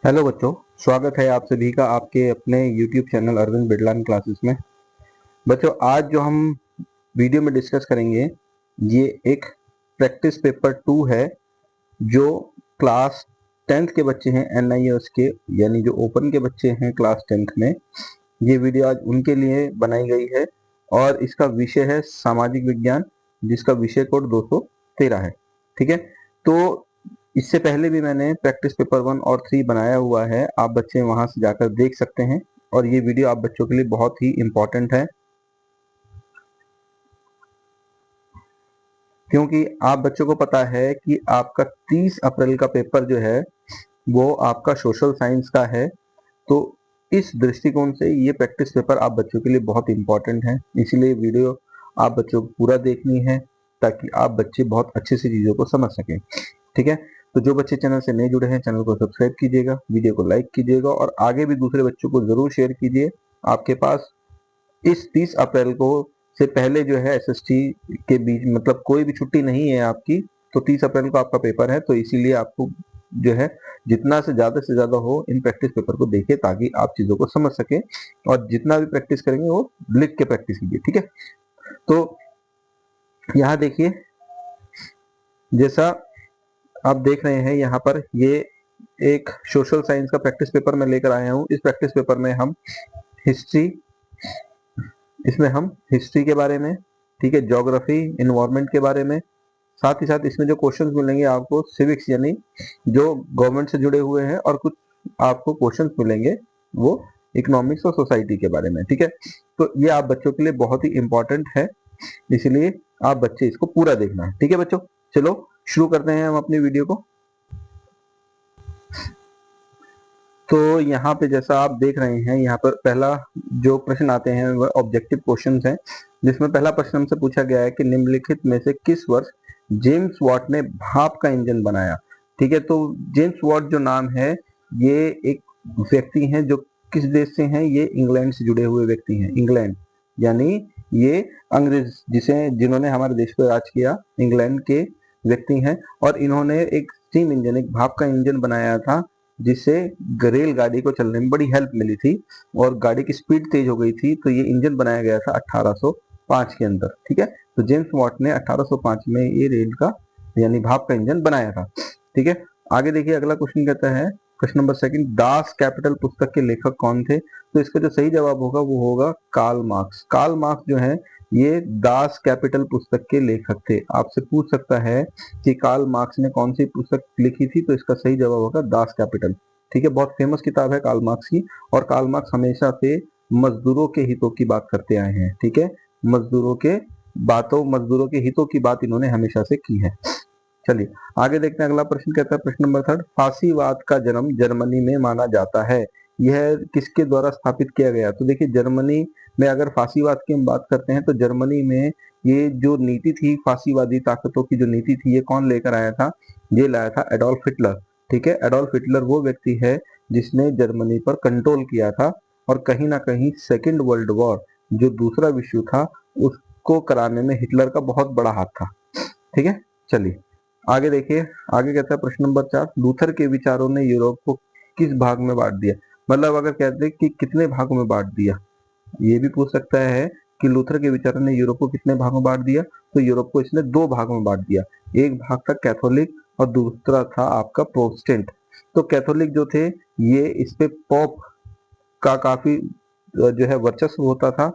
Hello बच्चों, स्वागत है आप सभी का आपके अपने YouTube channel Arvind Bidlan classes में। बच्चों, आज जो हम वीडियो में डिस्कस करेंगे ये एक प्रैक्टिस पेपर 2 है जो क्लास 10th के बच्चे हैं NIOS के, यानी जो ओपन के बच्चे हैं क्लास 10th में। ये वीडियो आज उनके लिए बनाई गई है और इसका विषय है सामाजिक विज्ञान, जिसका विषय कोड 213 है। ठीक है, तो इससे पहले भी मैंने प्रैक्टिस पेपर 1 और 3 बनाया हुआ है, आप बच्चे वहां से जाकर देख सकते हैं। और ये वीडियो आप बच्चों के लिए बहुत ही इम्पोर्टेंट है, क्योंकि आप बच्चों को पता है कि आपका 30 अप्रैल का पेपर जो है वो आपका सोशल साइंस का है। तो इस दृष्टिकोण से ये प्रैक्टिस पेपर आप बच्चों के लिए बहुत इंपॉर्टेंट है, इसीलिए वीडियो आप बच्चों को पूरा देखनी है ताकि आप बच्चे बहुत अच्छे से चीज़ों को समझ सकें। ठीक है, तो जो बच्चे चैनल से नहीं जुड़े हैं चैनल को सब्सक्राइब कीजिएगा, वीडियो को लाइक कीजिएगा और आगे भी दूसरे बच्चों को जरूर शेयर कीजिए। आपके पास इस 30 अप्रैल को से पहले जो है SST के बीच मतलब कोई भी छुट्टी नहीं है आपकी, तो 30 अप्रैल को आपका पेपर है, तो इसीलिए आपको जो है जितना से ज्यादा हो इन प्रैक्टिस पेपर को देखिए ताकि आप चीजों को समझ सके। और जितना भी प्रैक्टिस करेंगे वो लिख के प्रैक्टिस कीजिए। ठीक है, तो यहाँ देखिए, जैसा आप देख रहे हैं यहाँ पर ये एक सोशल साइंस का प्रैक्टिस पेपर मैं लेकर आया हूँ। इस प्रैक्टिस पेपर में हम हिस्ट्री हिस्ट्री के बारे में, ठीक है, ज्योग्राफी, इन्वायरमेंट के बारे में, साथ ही साथ इसमें जो क्वेश्चंस मिलेंगे आपको सिविक्स यानी जो गवर्नमेंट से जुड़े हुए हैं, और कुछ आपको क्वेश्चंस मिलेंगे वो इकोनॉमिक्स और सोसाइटी के बारे में। ठीक है, तो ये आप बच्चों के लिए बहुत ही इंपॉर्टेंट है, इसलिए आप बच्चे इसको पूरा देखना। ठीक है बच्चों, चलो शुरू करते हैं हम अपनी वीडियो को। तो यहाँ पे जैसा आप देख रहे हैं, यहाँ पर पहला जो प्रश्न आते हैं वह ऑब्जेक्टिव क्वेश्चंस हैं, जिसमें पहला प्रश्न हमसे पूछा गया है कि निम्नलिखित में से किस वर्ष जेम्स वॉट ने भाप का इंजन बनाया। ठीक है, तो जेम्स वॉट जो नाम है ये एक व्यक्ति हैं जो किस देश से हैं, ये इंग्लैंड से जुड़े हुए व्यक्ति हैं। इंग्लैंड यानी ये अंग्रेज जिन्होंने हमारे देश पर राज किया, इंग्लैंड के व्यक्ति हैं। और इन्होंने एक स्टीम इंजन, एक भाप का इंजन बनाया था, जिससे रेल गाड़ी को चलने में बड़ी हेल्प मिली थी और गाड़ी की स्पीड तेज हो गई थी। तो ये इंजन बनाया गया था 1805 के अंदर। ठीक है, तो जेम्स वॉट ने 1805 में ये रेल का यानी भाप का इंजन बनाया था। ठीक है, आगे देखिए, अगला क्वेश्चन कहता है, क्वेश्चन नंबर 2, दास कैपिटल पुस्तक के लेखक कौन थे। तो इसका जो सही जवाब होगा वो होगा कार्ल मार्क्स। कार्ल मार्क्स जो है ये दास कैपिटल पुस्तक के लेखक थे। आपसे पूछ सकता है कि कार्ल मार्क्स ने कौन सी पुस्तक लिखी थी, तो इसका सही जवाब होगा दास कैपिटल। ठीक है, बहुत फेमस किताब है कार्ल मार्क्स की, और कार्ल मार्क्स हमेशा से मजदूरों के हितों की बात करते आए हैं। ठीक है, मजदूरों के हितों की बात इन्होंने हमेशा से की है। चलिए आगे देखते हैं, अगला प्रश्न कहता है, प्रश्न नंबर 3, फांसीवाद का जन्म जर्मनी में माना जाता है, यह किसके द्वारा स्थापित किया गया। तो देखिए, जर्मनी में अगर फांसीवाद की हम बात करते हैं तो जर्मनी में ये जो नीति थी, फांसीवादी ताकतों की जो नीति थी, ये कौन लेकर आया था, ये लाया था एडोल्फ हिटलर। ठीक है, एडोल्फ हिटलर वो व्यक्ति है जिसने जर्मनी पर कंट्रोल किया था, और कहीं ना कहीं सेकेंड वर्ल्ड वॉर जो दूसरा विश्व था उसको कराने में हिटलर का बहुत बड़ा हाथ था। ठीक है, चलिए आगे देखिए, आगे कहता है प्रश्न नंबर 4, लूथर के विचारों ने यूरोप को किस भाग में बांट दिया। मतलब अगर कहते हैं कि कितने भागों में बांट दिया, ये भी पूछ सकता है कि लूथर के विचारों ने यूरोप को कितने भागों में बांट दिया। तो यूरोप को इसने 2 भागों में बांट दिया, एक भाग था कैथोलिक और दूसरा था आपका प्रोटेस्टेंट। तो कैथोलिक जो थे ये इस पे पॉप का काफी जो है वर्चस्व होता था।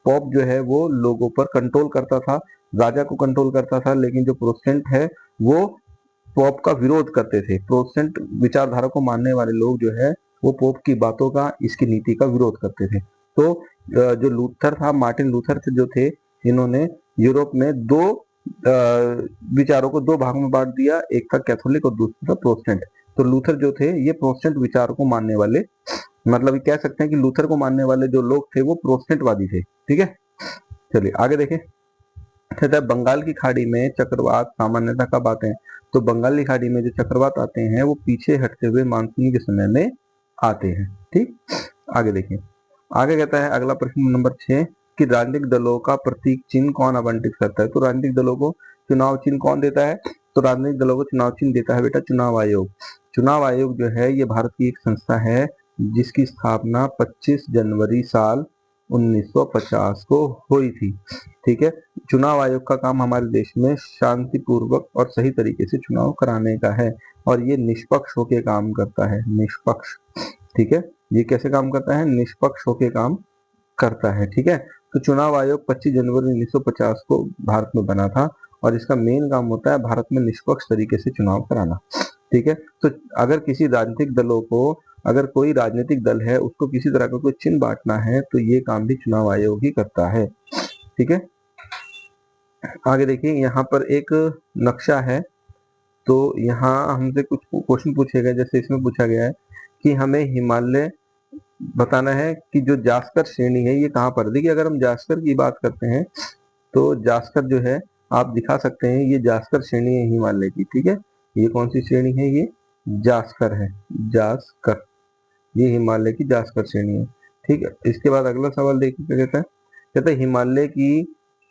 पॉप जो है वो लोगों पर कंट्रोल करता था, राजा को कंट्रोल करता था। लेकिन जो प्रोटेस्टेंट है वो पोप का विरोध करते थे। प्रोटेस्टेंट विचारधारा को मानने वाले लोग जो है वो पोप की बातों का, इसकी नीति का विरोध करते थे। तो जो लूथर था, मार्टिन लूथर जो थे, इन्होंने यूरोप में 2 विचारों को 2 भागों में बांट दिया, एक था कैथोलिक और दूसरा था प्रोटेस्टेंट। तो लूथर जो थे ये प्रोटेस्टेंट विचार को मानने वाले, मतलब कह सकते हैं कि लूथर को मानने वाले जो लोग थे वो प्रोटेस्टेंटवादी थे। ठीक है, चलिए आगे देखें, तथा बंगाल की खाड़ी में चक्रवात सामान्यतः कब आते हैं। तो बंगाल की खाड़ी में जो चक्रवात आते हैं वो पीछे हटते हुए मानसून के समय में आते हैं। ठीक, आगे देखिए, आगे कहता है अगला प्रश्न नंबर 6 कि राजनीतिक दलों का प्रतीक चिन्ह कौन आवंटित करता है। तो राजनीतिक दलों को चुनाव चिन्ह कौन देता है, तो राजनीतिक दलों को चुनाव चिन्ह देता है बेटा चुनाव आयोग। चुनाव आयोग जो है ये भारत की एक संस्था है जिसकी स्थापना 25 जनवरी साल 1950 को हुई थी। ठीक है, चुनाव आयोग का काम हमारे देश में शांतिपूर्वक और सही तरीके से चुनाव कराने का है और ये निष्पक्ष होकर काम करता है। निष्पक्ष, ठीक है, ये कैसे काम करता है? निष्पक्ष होकर काम करता है। ठीक है, तो चुनाव आयोग 25 जनवरी 1950 को भारत में बना था और इसका मेन काम होता है भारत में निष्पक्ष तरीके से चुनाव कराना। ठीक है, तो अगर किसी राजनीतिक दलों को, अगर कोई राजनीतिक दल है उसको किसी तरह का कोई चिन्ह बांटना है तो ये काम भी चुनाव आयोग ही करता है। ठीक है, आगे देखिए यहाँ पर एक नक्शा है, तो यहाँ हमसे कुछ क्वेश्चन पूछे गए, जैसे इसमें पूछा गया है कि हमें हिमालय बताना है कि जो जास्कर श्रेणी है ये कहाँ पर है। देखिए अगर हम जास्कर की बात करते हैं तो जास्कर जो है आप दिखा सकते हैं, ये जास्कर श्रेणी है हिमालय की। ठीक है, ये कौन सी श्रेणी है? ये जास्कर है, जास्कर, ये हिमालय की जास्कर श्रेणी है। ठीक है, इसके बाद अगला सवाल देखिए क्या कहता है। कहता है हिमालय की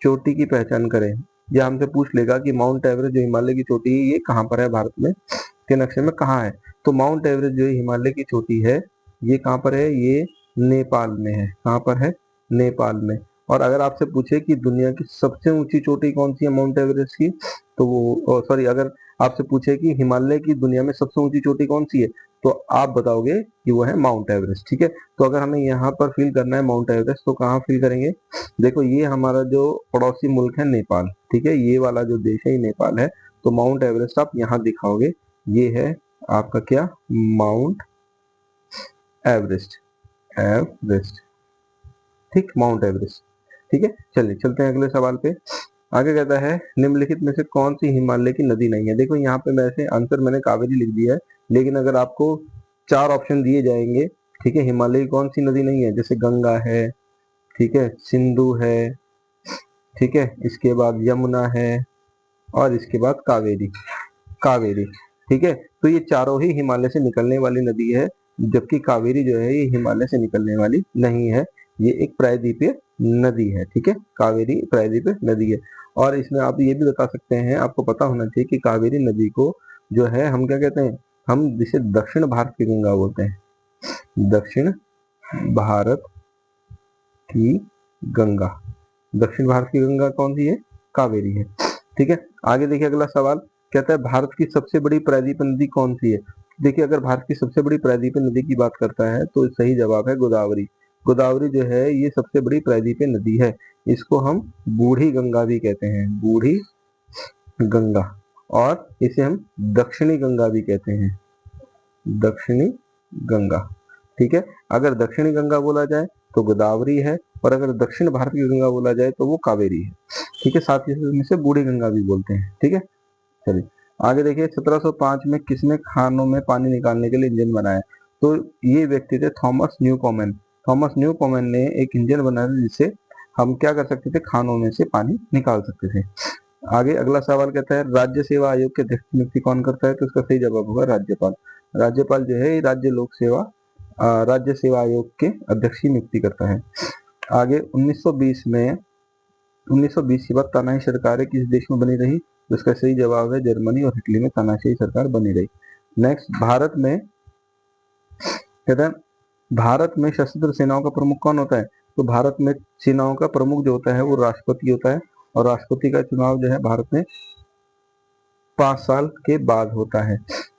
चोटी की पहचान करें। या हमसे पूछ लेगा कि माउंट एवरेस्ट जो हिमालय की चोटी है ये कहाँ पर है, भारत में के नक्शे में कहाँ है? तो माउंट एवरेस्ट जो हिमालय की चोटी है ये कहाँ पर है? ये नेपाल में है। कहाँ पर है? नेपाल में। और अगर आपसे पूछे कि दुनिया की सबसे ऊंची चोटी कौन सी है माउंट एवरेस्ट की, तो वो सॉरी, अगर आपसे पूछे कि हिमालय की दुनिया में सबसे ऊंची चोटी कौन सी है तो आप बताओगे कि वो है माउंट एवरेस्ट। ठीक है, तो अगर हमें यहाँ पर फील करना है माउंट एवरेस्ट तो कहाँ फील करेंगे? देखो ये हमारा जो पड़ोसी मुल्क है नेपाल, ठीक है, ये वाला जो देश है ये नेपाल है, तो माउंट एवरेस्ट आप यहाँ दिखाओगे। ये है आपका क्या? माउंट एवरेस्ट, एवरेस्ट, ठीक, माउंट एवरेस्ट। ठीक है, चलिए चलते हैं अगले सवाल पे। आगे कहता है निम्नलिखित में से कौन सी हिमालय की नदी नहीं है? देखो यहाँ पे वैसे आंसर मैंने कावेरी लिख दिया है, लेकिन अगर आपको 4 ऑप्शन दिए जाएंगे, ठीक है, हिमालय की कौन सी नदी नहीं है, जैसे गंगा है, ठीक है, सिंधु है, ठीक है, इसके बाद यमुना है और इसके बाद कावेरी, कावेरी। ठीक है, तो ये चारों ही हिमालय से निकलने वाली नदी है, जबकि कावेरी जो है ये हिमालय से निकलने वाली नहीं है, ये एक प्रायद्वीपीय नदी है। ठीक है, कावेरी प्रायद्वीपीय नदी है। और इसमें आप ये भी बता सकते हैं, आपको पता होना चाहिए कि कावेरी नदी को जो है हम क्या कहते हैं? हम जिसे दक्षिण भारत की गंगा बोलते हैं। दक्षिण भारत की गंगा, दक्षिण भारत की गंगा कौन सी है? कावेरी है। ठीक है, आगे देखिए अगला सवाल कहता है भारत की सबसे बड़ी प्रायद्वीपीय नदी कौन सी है? देखिए अगर भारत की सबसे बड़ी प्रायद्वीपीय नदी की बात करता है तो सही जवाब है गोदावरी। गोदावरी जो है ये सबसे बड़ी प्रायद्वीपीय नदी है, इसको हम बूढ़ी गंगा भी कहते हैं, बूढ़ी गंगा, और इसे हम दक्षिणी गंगा भी कहते हैं, दक्षिणी गंगा। ठीक है, अगर दक्षिणी गंगा बोला जाए तो गोदावरी है, और अगर दक्षिण भारत की गंगा बोला जाए तो वो कावेरी है। ठीक है, साथ ही में से बूढ़ी गंगा भी बोलते हैं। ठीक है, चलिए आगे देखिए 1705 में किसने खानों में पानी निकालने के लिए इंजन बनाया? तो ये व्यक्ति थे थॉमस न्यूकोमेन। थॉमस न्यूकोमेन ने एक इंजन बनाया जिससे हम क्या कर सकते थे? खानों में से पानी निकाल सकते थे। आगे अगला सवाल कहता है राज्य सेवा आयोग के अध्यक्ष की नियुक्ति कौन करता है? तो इसका सही जवाब होगा राज्यपाल। राज्यपाल जो है राज्य लोक सेवा राज्य सेवा आयोग के अध्यक्ष की नियुक्ति करता है। आगे 1920 में 1920 के बाद तानाशाही सरकारें किस देश में बनी रही? तो इसका सही जवाब है जर्मनी और इटली में तानाशाही सरकार बनी रही। नेक्स्ट, भारत में कहता है भारत में सशस्त्र सेनाओं का प्रमुख कौन होता है? तो भारत में सेनाओं का प्रमुख जो होता है वो राष्ट्रपति होता है, और राष्ट्रपति का चुनाव जो है भारत में 5 साल के बाद होता है।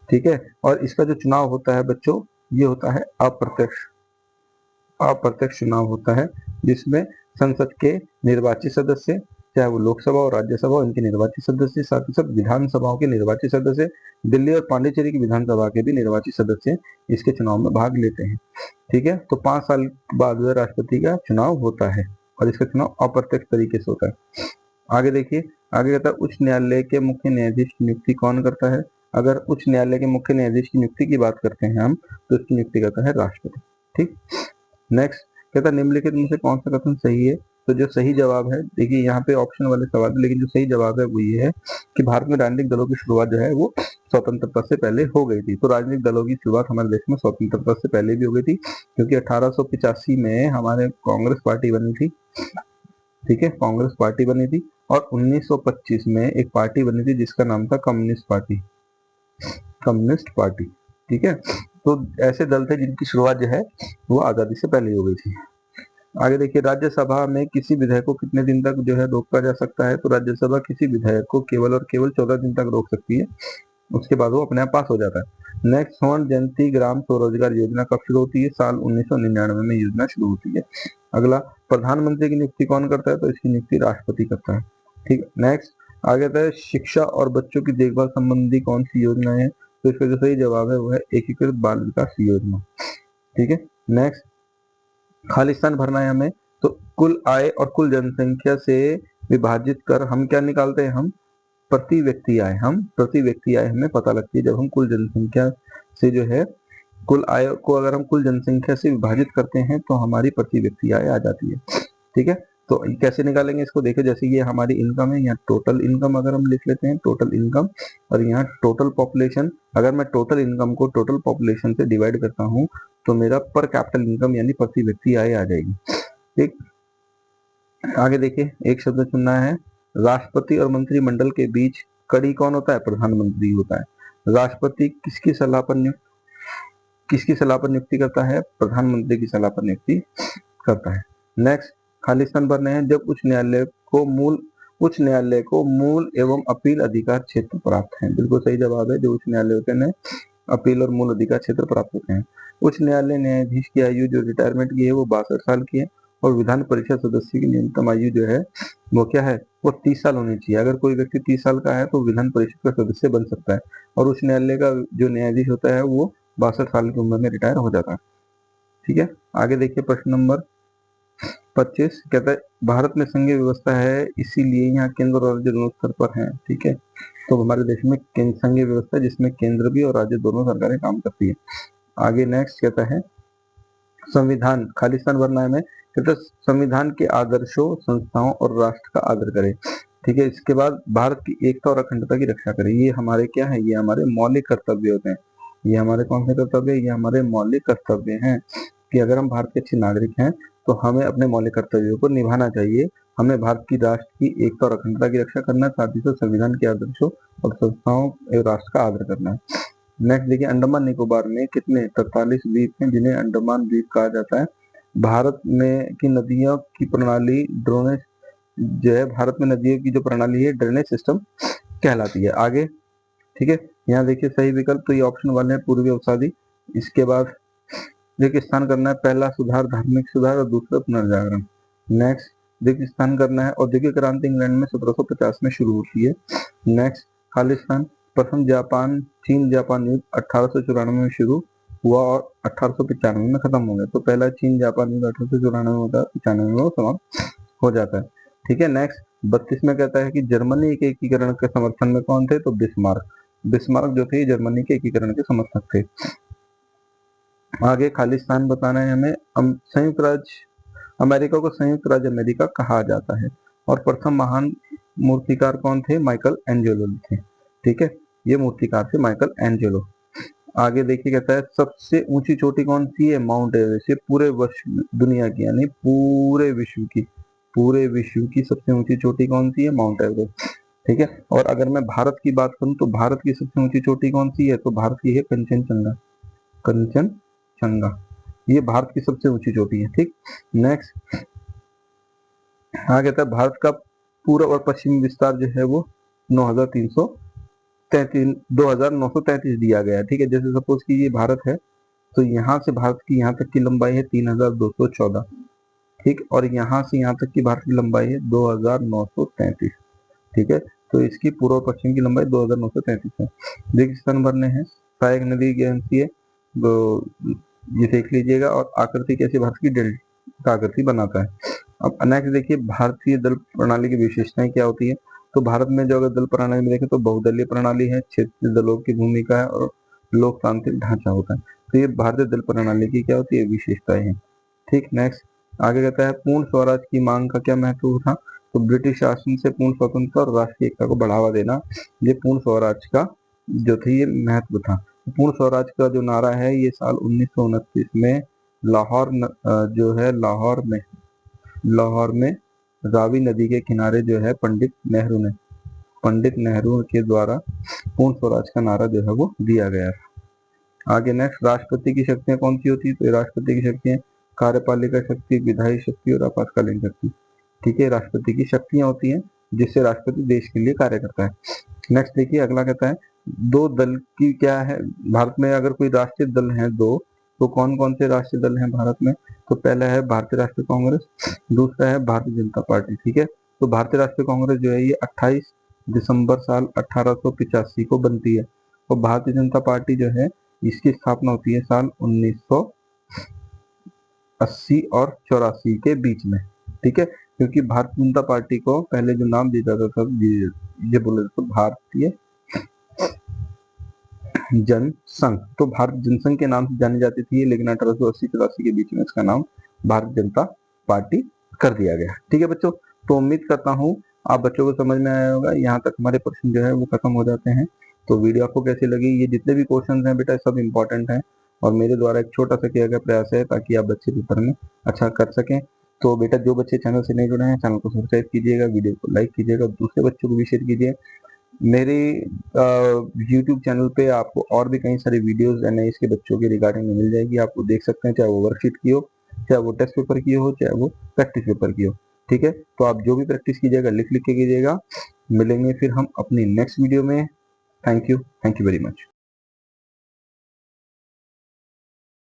ठीक है, और इसका जो चुनाव होता है बच्चों ये होता है अप्रत्यक्ष, अप्रत्यक्ष चुनाव होता है, जिसमें संसद के निर्वाचित सदस्य, चाहे वो लोकसभा और राज्यसभा, इनके निर्वाचित सदस्य, साथ ही साथ विधानसभाओं के निर्वाचित सदस्य, दिल्ली और पांडिचेरी की विधानसभा के भी निर्वाचित सदस्य इसके चुनाव में भाग लेते हैं। ठीक है, तो 5 साल बाद राष्ट्रपति का चुनाव होता है और इसका चुनाव अप्रत्यक्ष तरीके से होता है। आगे देखिए, आगे कहता है उच्च न्यायालय के मुख्य न्यायाधीश की नियुक्ति कौन करता है? अगर उच्च न्यायालय के मुख्य न्यायाधीश की नियुक्ति की बात करते हैं हम तो इसकी नियुक्ति करता है राष्ट्रपति। ठीक, नेक्स्ट कहता है निम्नलिखित में से कौन सा कथन सही है? तो जो सही जवाब है, देखिए यहाँ पे ऑप्शन वाले सवाल है, लेकिन जो सही जवाब है वो ये है कि भारत में राजनीतिक दलों की शुरुआत जो है वो स्वतंत्रता से पहले हो गई थी। तो राजनीतिक दलों की शुरुआत हमारे देश में स्वतंत्रता से पहले भी हो गई थी, क्योंकि 1885 में हमारे कांग्रेस पार्टी बनी थी, ठीक है, कांग्रेस पार्टी बनी थी। और 1925 में एक पार्टी बनी थी जिसका नाम था कम्युनिस्ट पार्टी, कम्युनिस्ट पार्टी। ठीक है, तो ऐसे दल थे जिनकी शुरुआत जो है वो आजादी से पहले हो गई थी। आगे देखिए, राज्यसभा में किसी विधेयक को कितने दिन तक जो है रोका जा सकता है? तो राज्यसभा किसी विधेयक को केवल और केवल 14 दिन तक रोक सकती है, उसके बाद वो अपने आप पास हो जाता है। नेक्स्ट, स्वर्ण जयंती ग्राम स्वरोजगार योजना कब शुरू होती है? साल 1999 में योजना शुरू होती है। अगला, प्रधानमंत्री की नियुक्ति कौन करता है? तो इसकी नियुक्ति राष्ट्रपति करता है। ठीक है, नेक्स्ट आगे आता है, शिक्षा और बच्चों की देखभाल संबंधी कौन सी योजना है? तो इसका जो सही जवाब है वो है एकीकृत बाल विकास योजना। ठीक है, नेक्स्ट, खालिस्तान भरना है हमें, तो कुल आय और कुल जनसंख्या से विभाजित कर हम क्या निकालते हैं? हम प्रति व्यक्ति आय, हम प्रति व्यक्ति आय हमें पता लगती है जब हम कुल जनसंख्या से जो है कुल आय को अगर हम कुल जनसंख्या से विभाजित करते हैं तो हमारी प्रति व्यक्ति आय आ जाती है। ठीक है, तो कैसे निकालेंगे इसको? देखो, जैसे ये हमारी इनकम है, यहाँ टोटल इनकम अगर हम लिख लेते हैं टोटल इनकम, और यहाँ टोटल पॉपुलेशन, अगर मैं टोटल इनकम को टोटल पॉपुलेशन से डिवाइड करता हूँ तो मेरा पर कैपिटल इनकम यानी प्रति व्यक्ति आय आ जाएगी। ठीक, आगे देखिए, एक शब्द चुनना है, राष्ट्रपति और मंत्रिमंडल के बीच कड़ी कौन होता है? प्रधानमंत्री होता है। राष्ट्रपति किसकी सलाह पर नियुक्ति करता है? प्रधानमंत्री की सलाह पर नियुक्ति करता है। नेक्स्ट, खालिस्तान भरने हैं, जब उच्च न्यायालय को मूल एवं अपील अधिकार क्षेत्र प्राप्त है। बिल्कुल सही जवाब है, जो उच्च न्यायालय होते हैं अपील और मूल अधिकार क्षेत्र प्राप्त होते हैं। उच्च न्यायालय न्यायाधीश की आयु जो रिटायरमेंट की है वो 62 साल की है, और विधान परिषद सदस्य की न्यूनतम आयु जो है वो क्या है? वो 30 साल होनी चाहिए। अगर कोई व्यक्ति 30 साल का है तो विधान परिषद का सदस्य बन सकता है, और उच्च न्यायालय का जो न्यायाधीश होता है वो 62 साल की उम्र में रिटायर हो जाता है। ठीक है, आगे देखिए, प्रश्न नंबर 25 कहता है, भारत में संघीय व्यवस्था है इसीलिए यहाँ केंद्र और राज्य दोनों स्तर पर है। ठीक है, तो हमारे देश में संघीय व्यवस्था जिसमें केंद्र भी और राज्य दोनों सरकारें काम करती है। आगे नेक्स्ट कहता है, संविधान, खालिस्तान भरना है में, कहता है संविधान के आदर्शों, संस्थाओं और राष्ट्र का आदर करे। ठीक है, इसके बाद भारत की एकता और अखंडता की रक्षा करे। ये हमारे क्या है? ये हमारे मौलिक कर्तव्य होते हैं। ये हमारे कौन से कर्तव्य? ये हमारे मौलिक कर्तव्य हैं कि अगर हम भारत के अच्छे नागरिक हैं तो हमें अपने मौलिक कर्तव्यों को निभाना चाहिए। हमें भारत की राष्ट्र की एकता और अखंडता की रक्षा करना है, साथ ही साथ संविधान के आदर्शों और संस्थाओं एवं राष्ट्र का आदर करना है। नेक्स्ट देखिए, अंडमान निकोबार में कितने 43 द्वीप हैं जिन्हें अंडमान द्वीप कहा जाता है। भारत में की नदियों की प्रणाली ड्रेनेज जो है, भारत में नदियों की जो प्रणाली है ड्रेनेज सिस्टम कहलाती है। आगे ठीक है, यहाँ देखिए सही विकल्प तो ये ऑप्शन 1 है, पूर्वी अवसादी। इसके बाद देखिए, स्थान करना है, पहला सुधार धार्मिक सुधार और दूसरा पुनर्जागरण। नेक्स्ट देखिए, स्थान करना है, औद्योगिक क्रांति इंग्लैंड में 1750 में शुरू होती है। नेक्स्ट, खालिस्तान, प्रथम जापान चीन जापान युद्ध 1894 में शुरू हुआ और 1895 में खत्म हो गया। तो पहला चीन जापान युद्ध 1894 में होता है, 95 में वो समाप्त हो जाता है। ठीक है, नेक्स्ट 32 में कहता है कि जर्मनी के एकीकरण के समर्थन में कौन थे? तो बिस्मार्क जो थे जर्मनी के एकीकरण के समर्थक थे। आगे खालिस्तान बताना है हमें, संयुक्त राज्य अमेरिका को संयुक्त राज्य अमेरिका कहा जाता है, और प्रथम महान मूर्तिकार कौन थे? माइकल एंजेलो थे। ठीक है, ये मूर्तिकार थे माइकल एंजेलो। आगे देखिए, कहता है सबसे ऊंची चोटी कौन सी है? Mount Everest. ये पूरे दुनिया की यानी पूरे विश्व की सबसे ऊंची चोटी कौन सी है? Mount Everest. ठीक है, और अगर मैं भारत की बात करूं तो भारत की सबसे ऊंची चोटी कौन सी है? तो भारत की है कंचनजंगा, ये भारत की सबसे ऊंची चोटी है। ठीक, नेक्स्ट हाँ, कहता है भारत का पूर्व और पश्चिमी विस्तार जो है वो 2933 दिया गया है। ठीक है, जैसे सपोज कि ये भारत है तो यहाँ से भारत की यहाँ तक की लंबाई है 3214। ठीक, और यहाँ से यहाँ तक की भारत की लंबाई है 2933। ठीक है, तो इसकी पूर्व और पश्चिम की लंबाई 2933 है। देखिए, स्तन भरने हैं, सहायक नदी कौन सी है? तो ये देख लीजिएगा, और आकृति कैसी भारत की डेल्टा आकृति बनाता है। अब नेक्स्ट देखिए, भारतीय दल प्रणाली की विशेषताएं क्या होती है? तो भारत में जो अगर दल प्रणाली में देखें तो बहुदलीय प्रणाली है, क्षेत्रीय दलों की भूमिका है और लोकतांत्रिक ढांचा होता है। तो ये भारतीय दल प्रणाली की क्या होती है? विशेषताएं हैं। ठीक, नेक्स्ट आगे कहता है पूर्ण स्वराज की मांग का क्या महत्व था? तो ब्रिटिश शासन से पूर्ण स्वतंत्रता और राष्ट्रीय एकता को बढ़ावा देना, ये पूर्ण स्वराज का जो थी ये महत्व था। पूर्ण स्वराज का जो नारा है ये साल 1929 में लाहौर जो है लाहौर में रावी नदी के किनारे जो है पंडित नेहरू के द्वारा पूर्ण स्वराज का नारा जो है वो दिया गया था। आगे नेक्स्ट, राष्ट्रपति की शक्तियां कौन सी होती है? तो राष्ट्रपति की शक्तियां कार्यपालिका शक्ति, विधायी शक्ति और आपातकालीन शक्ति। ठीक है, राष्ट्रपति की शक्तियां होती हैं जिससे राष्ट्रपति देश के लिए कार्य करता है। नेक्स्ट देखिए, अगला कहता है दो दल की क्या है भारत में? अगर कोई राष्ट्रीय दल है दो, तो कौन कौन से राष्ट्रीय दल हैं भारत में? तो पहला है भारतीय राष्ट्रीय कांग्रेस, दूसरा है भारतीय जनता पार्टी। ठीक है, तो भारतीय राष्ट्रीय कांग्रेस जो है ये 28 दिसंबर साल 1885 को बनती है, और भारतीय जनता पार्टी जो है इसकी स्थापना होती है साल 1980 और 84 के बीच में। ठीक है, क्योंकि भारतीय जनता पार्टी को पहले जो नाम दिया जाता था ये बोला जाता था भारतीय जनसंघ, तो भारत जनसंघ के नाम से जानी जाती थी, लेकिन 1880-84 के बीच में इसका नाम भारतीय जनता पार्टी कर दिया गया। ठीक है बच्चों, तो उम्मीद करता हूँ आप बच्चों को समझ में आया होगा। यहाँ तक हमारे प्रश्न जो है वो खत्म हो जाते हैं। तो वीडियो आपको कैसी लगी? ये जितने भी क्वेश्चन हैं बेटा सब इंपॉर्टेंट हैं, और मेरे द्वारा एक छोटा सा किया गया प्रयास है ताकि आप बच्चे पेपर में अच्छा कर सकें। तो बेटा जो बच्चे चैनल से नहीं जुड़े हैं, चैनल को सब्सक्राइब कीजिएगा, वीडियो को लाइक कीजिएगा, दूसरे बच्चों को भी शेयर कीजिए। मेरे YouTube चैनल पे आपको और भी कई सारी वीडियोस एनआईएस के बच्चों के रिगार्डिंग में मिल जाएगी, आप वो देख सकते हैं, चाहे वो वर्कशीट की हो, चाहे वो टेस्ट पेपर की हो, चाहे वो प्रैक्टिस पेपर की हो। ठीक है, तो आप जो भी प्रैक्टिस कीजिएगा लिख लिख के कीजिएगा। मिलेंगे फिर हम अपनी नेक्स्ट वीडियो में। Thank you very much.